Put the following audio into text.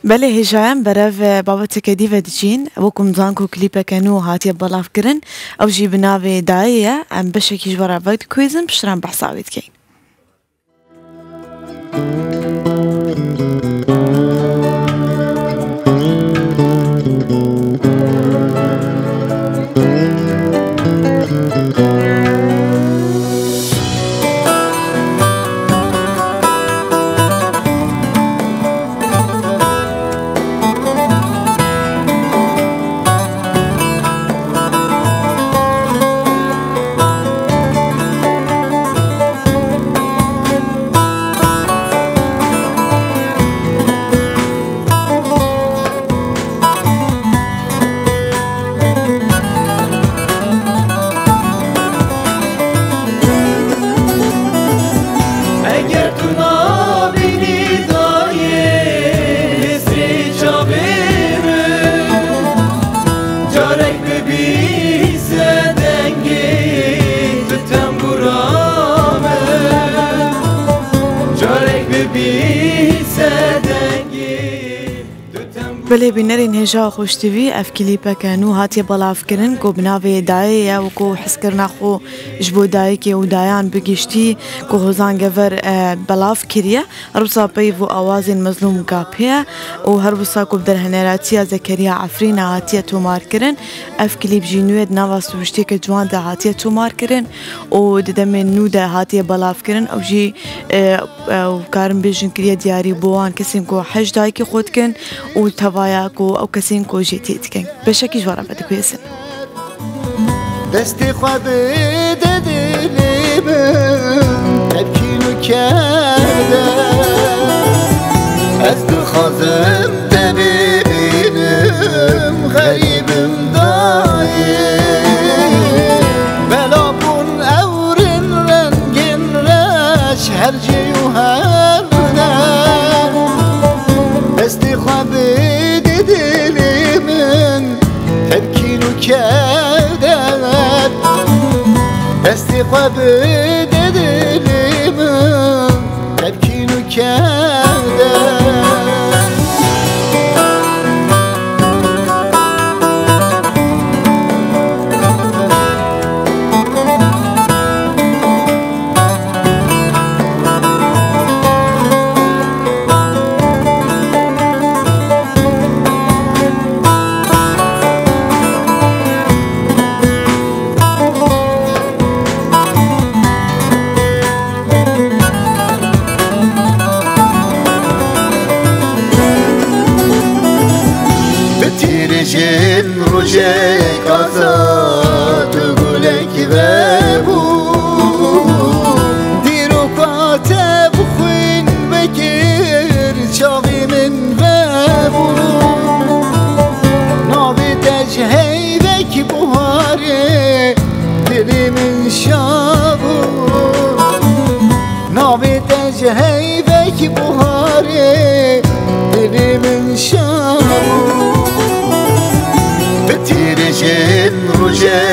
بله هجایم برای بابت کدی و دچین وکم زانکو کلیپ کنو هاتی بالاف کرن او جی بناوی دایه ام بشکیش ورا وقت کویزم بشترم بحثاویت کین. بله بینرین هجا خوش تیوی اف کلیپ کنو هاتی بالاف کرن کو بناوی دای یا کو حس کرنا خو جبو دای کی و دایان بگشتی کو هزان گور بالاف کریه ربصا پیو آواز مظلوم کاپیه و هر بصا کو در هنراتیا زکریا عفرین هاتی تو مار کرن اف کلیپ جنوید نواس وشتی که جوان ده هاتی تو مار کرن و ددم نو ده هاتی بالاف کرن او جی و کارم بیشن کریه دیاری بوان کسیم کو حج دای کی خود کن و وایاکو او کسین کو جیتی تکن بشکی جوارا بده کویسن دستی خواب ددیلیم تبکینو کرده از دو خازم دبیبینم غریبم دایی بلا بون اورین رنگین رش هر جیو هر نه دستی خواب تبكينو كادت استيقظ ددليم تبكينو كادت جن روشک آزاد گلک و دیرو کاتب خوین بکر چاوی من و ناوی دجهی بک بواره دلی من شابو ناوی دجهی بک بواره دلی من شابو تیرشن روشه